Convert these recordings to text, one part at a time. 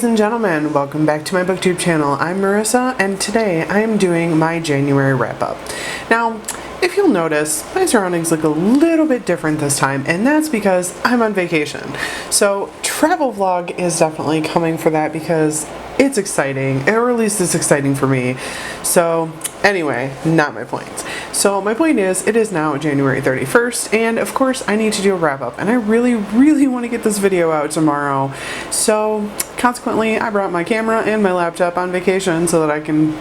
and gentlemen, welcome back to my booktube channel. I'm Marissa, and today I am doing my January wrap-up. Now, if you'll notice, my surroundings look a little bit different this time, and that's because I'm on vacation. So, travel vlog is definitely coming for that because it's exciting, or at least it's exciting for me. So, anyway, not my point. So my point is, it is now January 31st, and of course I need to do a wrap-up, and I really want to get this video out tomorrow. So, consequently, I brought my camera and my laptop on vacation so that I can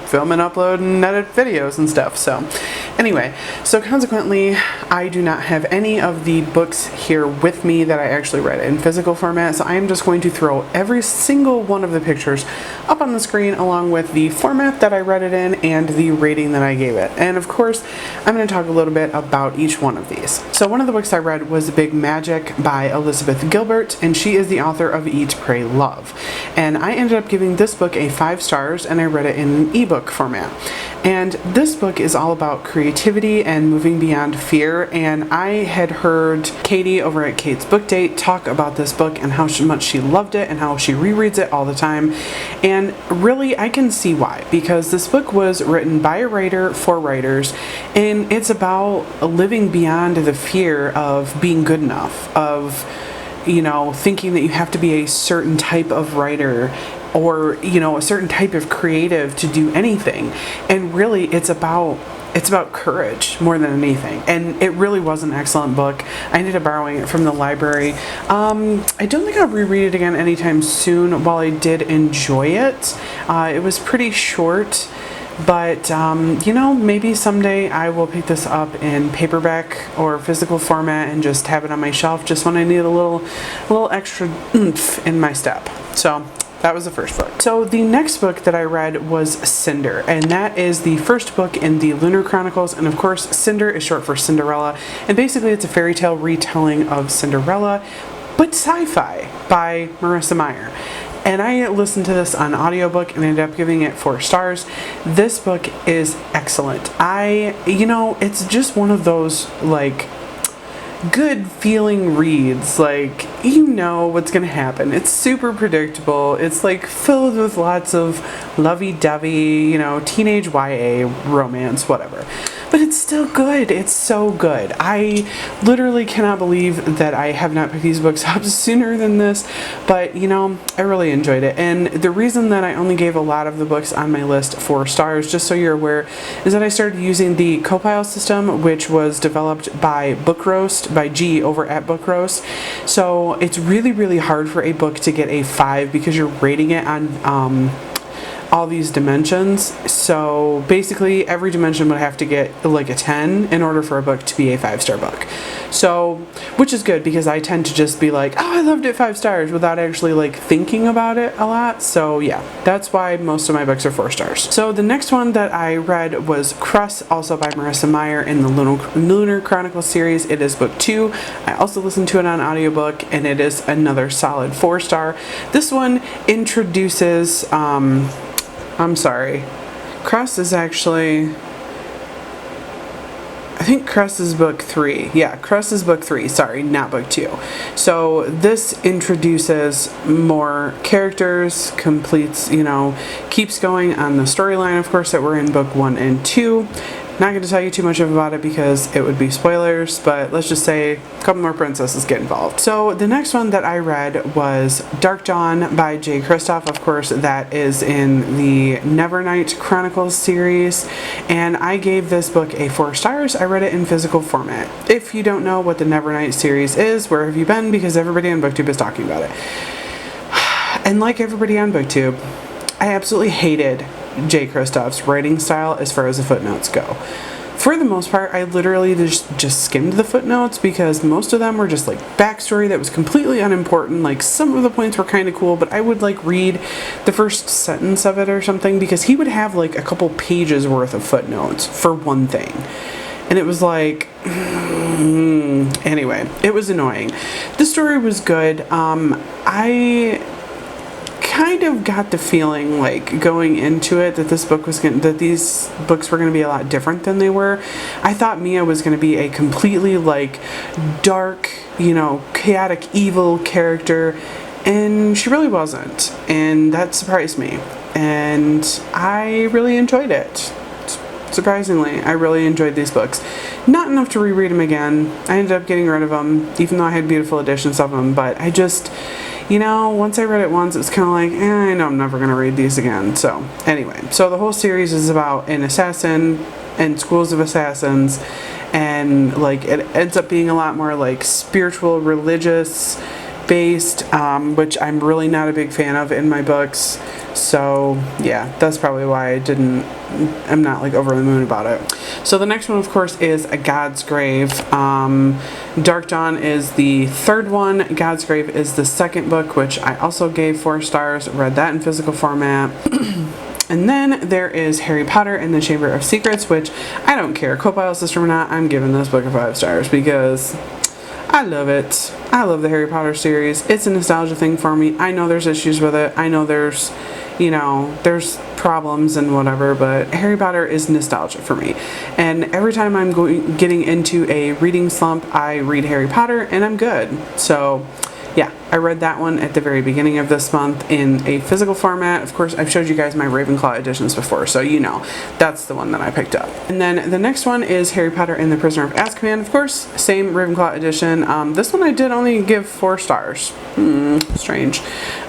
film and upload and edit videos and stuff. So anyway, so consequently I do not have any of the books here with me that I actually read in physical format, so I am just going to throw every single one of the pictures up on the screen along with the format that I read it in and the rating that I gave it. And of course I'm going to talk a little bit about each one of these. So one of the books I read was Big Magic by Elizabeth Gilbert, and she is the author of Eat, Pray, Love. And I ended up giving this book a 5 stars, and I read it in an ebook format. And this book is all about creativity and moving beyond fear, and I had heard Katie over at Kate's Book Date talk about this book and how much she loved it and how she rereads it all the time. And really I can see why, because this book was written by a writer for writers, and it's about living beyond the fear of being good enough, of thinking that you have to be a certain type of writer or, a certain type of creative to do anything. And really it's about courage more than anything. And it really was an excellent book. I ended up borrowing it from the library. I don't think I'll reread it again anytime soon. While I did enjoy it, it was pretty short. But, maybe someday I will pick this up in paperback or physical format and just have it on my shelf just when I need a little extra oomph in my step. So that was the first book. So the next book that I read was Cinder, and that is the first book in the Lunar Chronicles, and of course Cinder is short for Cinderella, and basically it's a fairy tale retelling of Cinderella, but sci-fi by Marissa Meyer. And I listened to this on audiobook and ended up giving it 4 stars. This book is excellent. It's just one of those, good feeling reads. What's gonna happen. It's super predictable. It's filled with lots of lovey-dovey, teenage YA romance, whatever. But it's still good. It's so good. I literally cannot believe that I have not picked these books up sooner than this, but I really enjoyed it. And the reason that I only gave a lot of the books on my list 4 stars, just so you're aware, is that I started using the Copile system, which was developed by Book Roast, by G over at Book Roast. So it's really hard for a book to get a 5 because you're rating it on all these dimensions. So basically every dimension would have to get a 10 in order for a book to be a 5-star book. So, which is good because I tend to just be I loved it 5 stars without actually thinking about it a lot. So yeah, that's why most of my books are 4 stars. So the next one that I read was Cress, also by Marissa Meyer in the Lunar Chronicles series. It is book 2. I also listened to it on audiobook, and it is another solid 4 star. This one introduces Cress is actually, I think Cress is book 3. Yeah, Cress is book 3. Sorry, not book 2. So this introduces more characters, completes, keeps going on the storyline, of course, that we're in book 1 and 2. Not going to tell you too much about it because it would be spoilers, but let's just say a couple more princesses get involved. So the next one that I read was DarkDawn by Jay Kristoff. Of course, that is in the Nevernight Chronicles series, and I gave this book a 4 stars. I read it in physical format. If you don't know what the Nevernight series is, where have you been? Because everybody on BookTube is talking about it. And like everybody on BookTube, I absolutely hated Jay Kristoff's writing style as far as the footnotes go. For the most part, I literally just skimmed the footnotes because most of them were just backstory that was completely unimportant. Some of the points were kind of cool, but I would read the first sentence of it or something because he would have a couple pages worth of footnotes for one thing. And it was anyway, it was annoying. The story was good. I kind of got the feeling going into it that these books were going to be a lot different than they were. I thought Mia was going to be a completely dark, chaotic, evil character, and she really wasn't, and that surprised me, and I really enjoyed it. Surprisingly, I really enjoyed these books. Not enough to reread them again. I ended up getting rid of them, even though I had beautiful editions of them, but I just, once I read it once, it's kind of like, I know I'm never going to read these again. So, anyway, so the whole series is about an assassin and schools of assassins, and, like, it ends up being a lot more, like, spiritual, religious based, which I'm really not a big fan of in my books. So yeah, that's probably why I'm not like over the moon about it. So the next one, of course, is a Godsgrave. DarkDawn is the third one. Godsgrave is the second book, which I also gave 4 stars. Read that in physical format. And then there is Harry Potter and the Chamber of Secrets, which I don't care, co-file system or not, I'm giving this book a 5 stars because I love it. I love the Harry Potter series. It's a nostalgia thing for me. I know there's issues with it. I know there's problems and whatever, but Harry Potter is nostalgia for me. And every time I'm getting into a reading slump, I read Harry Potter and I'm good. So yeah, I read that one at the very beginning of this month in a physical format. Of course, I've showed you guys my Ravenclaw editions before, so that's the one that I picked up. And then the next one is Harry Potter and the Prisoner of Azkaban. Of course, same Ravenclaw edition. This one I did only give 4 stars. Strange.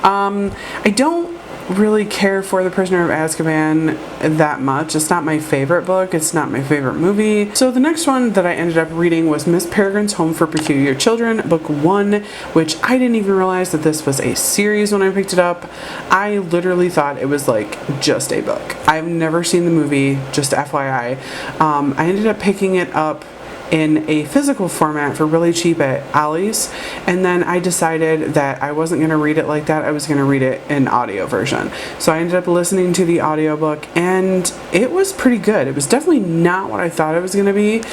I don't really care for The Prisoner of Azkaban that much. It's not my favorite book. It's not my favorite movie. So the next one that I ended up reading was Miss Peregrine's Home for Peculiar Children, book 1, which I didn't even realize that this was a series when I picked it up. I literally thought it was like just a book. I've never seen the movie, just FYI. I ended up picking it up in a physical format for really cheap at Ollie's, and then I decided that I wasn't going to read it like that. I was going to read it in audio version. So I ended up listening to the audiobook, and it was pretty good. It was definitely not what I thought it was going to be.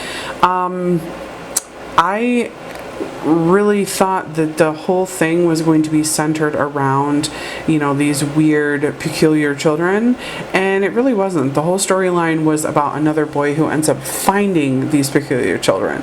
I really thought that the whole thing was going to be centered around, these weird, peculiar children, and it really wasn't. The whole storyline was about another boy who ends up finding these peculiar children.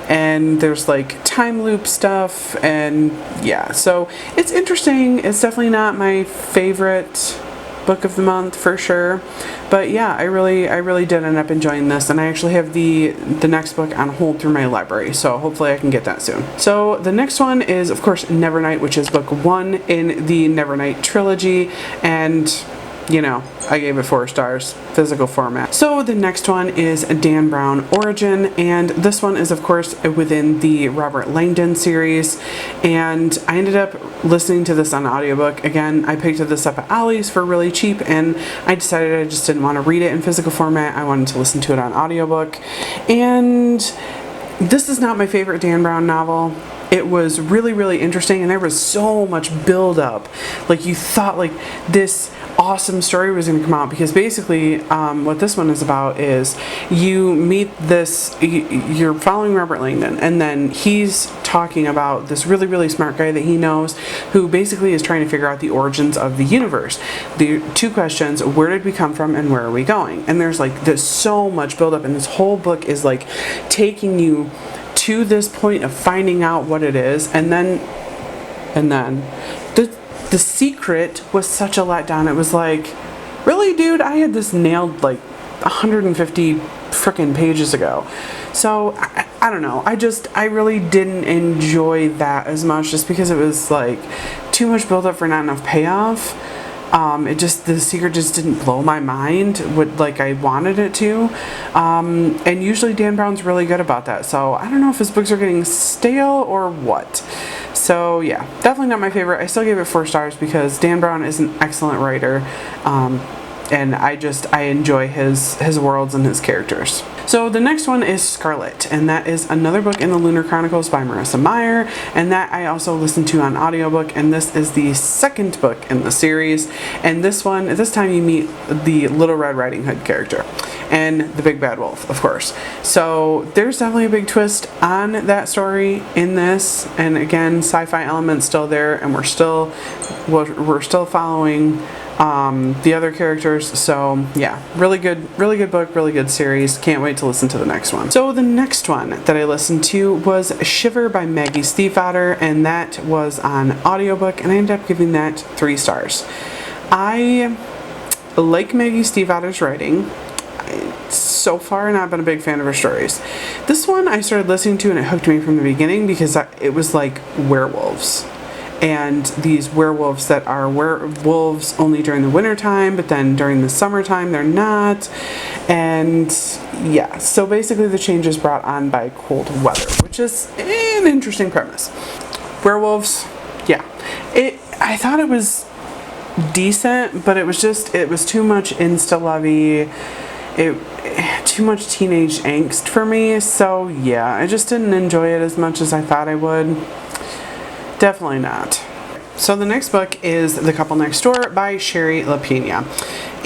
And there's like time loop stuff, and yeah, so it's interesting. It's definitely not my favorite book of the month for sure, but yeah, I really did end up enjoying this, and I actually have the next book on hold through my library, so hopefully I can get that soon. So the next one is, of course, Nevernight, which is book 1 in the Nevernight trilogy, and I gave it 4 stars, physical format. So the next one is Dan Brown Origin, and this one is, of course, within the Robert Langdon series, and I ended up listening to this on audiobook. Again, I picked this up at Ollie's for really cheap, and I decided I just didn't want to read it in physical format. I wanted to listen to it on audiobook, and this is not my favorite Dan Brown novel. It was really, really interesting, and there was so much build up. Like, you thought like this awesome story was going to come out, because basically what this one is about is you meet you're following Robert Langdon, and then he's talking about this really, really smart guy that he knows, who basically is trying to figure out the origins of the universe. The 2 questions: where did we come from and where are we going? And there's so much build up, and this whole book is like taking you to this point of finding out what it is, and then the secret was such a letdown. It was like, really, dude? I had this nailed like 150 frickin' pages ago. So I don't know. I really didn't enjoy that as much, just because it was like too much build up for not enough payoff. The secret just didn't blow my mind like I wanted it to. And usually Dan Brown's really good about that. So I don't know if his books are getting stale or what. So yeah, definitely not my favorite. I still gave it 4 stars because Dan Brown is an excellent writer. And I enjoy his worlds and his characters. So the next one is Scarlet, and that is another book in the Lunar Chronicles by Marissa Meyer, and that I also listened to on audiobook, and this is the second book in the series. And this time you meet the Little Red Riding Hood character and the Big Bad Wolf, of course. So there's definitely a big twist on that story in this, and again, sci-fi elements still there, and we're still following the other characters. So yeah, really good book, really good series. Can't wait to listen to the next one. So the next one that I listened to was Shiver by Maggie Stiefvater, and that was on audiobook, and I ended up giving that 3 stars. I like Maggie Stiefvater's writing. So far not been a big fan of her stories. This one I started listening to and it hooked me from the beginning because it was like werewolves. And these werewolves that are werewolves only during the winter time, but then during the summertime they're not. And yeah, so basically the change is brought on by cold weather, which is an interesting premise. Werewolves, yeah. I thought it was decent, but it was too much insta-lovey. Too much teenage angst for me, so yeah, I just didn't enjoy it as much as I thought I would. Definitely not. So the next book is The Couple Next Door by Shari LaPena.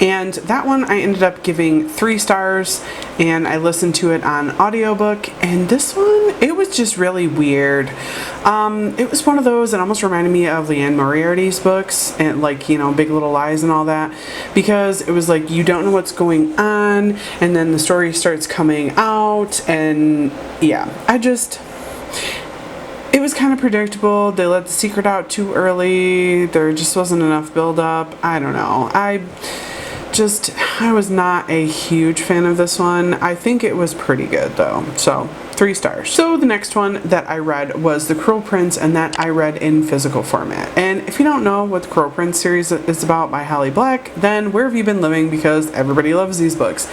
And that one I ended up giving 3 stars, and I listened to it on audiobook, and this one, it was just really weird. It was one of those that almost reminded me of Leanne Moriarty's books, and like, you know, Big Little Lies and all that, because it was like you don't know what's going on, and then the story starts coming out, and yeah, it was kind of predictable. They let the secret out too early. There just wasn't enough build up. I don't know. I was not a huge fan of this one. I think it was pretty good though. So 3 stars. So the next one that I read was The Cruel Prince, and that I read in physical format. And if you don't know what the Cruel Prince series is about by Holly Black, then where have you been living, because everybody loves these books.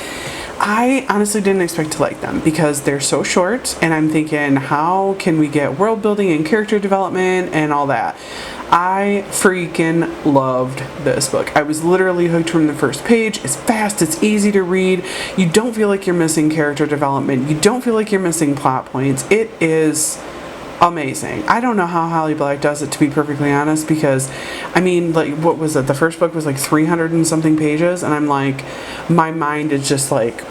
I honestly didn't expect to like them because they're so short, and I'm thinking, how can we get world building and character development and all that? I freaking loved this book. I was literally hooked from the first page. It's fast, it's easy to read. You don't feel like you're missing character development. You don't feel like you're missing plot points. It is amazing. I don't know how Holly Black does it, to be perfectly honest, because I mean, like, what was it? The first book was like 300 and something pages, and I'm like, my mind is just like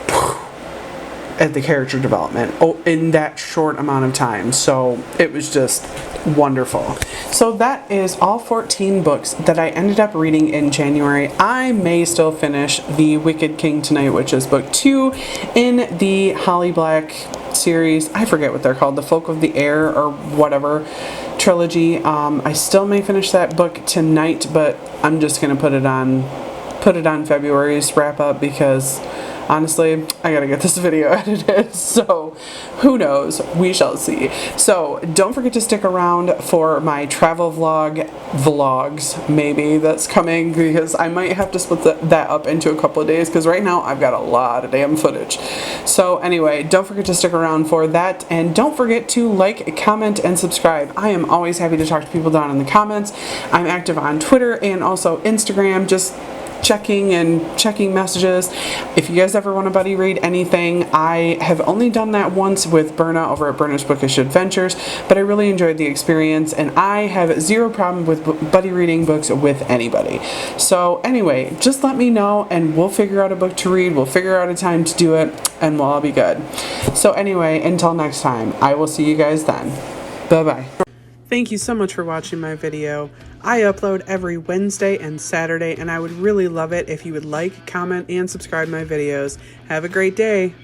at the character development in that short amount of time. So it was just wonderful. So that is all 14 books that I ended up reading in January. I may still finish The Wicked King tonight, which is book 2 in the Holly Black series. I forget what they're called, the Folk of the Air or whatever trilogy. I still may finish that book tonight, but I'm just gonna put it on February's wrap up, because honestly, I gotta get this video edited, so who knows? We shall see. So don't forget to stick around for my travel vlogs, maybe, that's coming, because I might have to split that up into a couple of days, because right now I've got a lot of damn footage. So anyway, don't forget to stick around for that, and don't forget to like, comment, and subscribe. I am always happy to talk to people down in the comments. I'm active on Twitter and also Instagram, just checking messages. If you guys ever want to buddy read anything, I have only done that once with Berna over at Berna's Bookish Adventures, but I really enjoyed the experience, and I have zero problem with buddy reading books with anybody. So anyway, just let me know and we'll figure out a book to read, we'll figure out a time to do it, and we'll all be good. So anyway, until next time, I will see you guys then. Bye bye. Thank you so much for watching my video. I upload every Wednesday and Saturday, and I would really love it if you would like, comment, and subscribe my videos. Have a great day.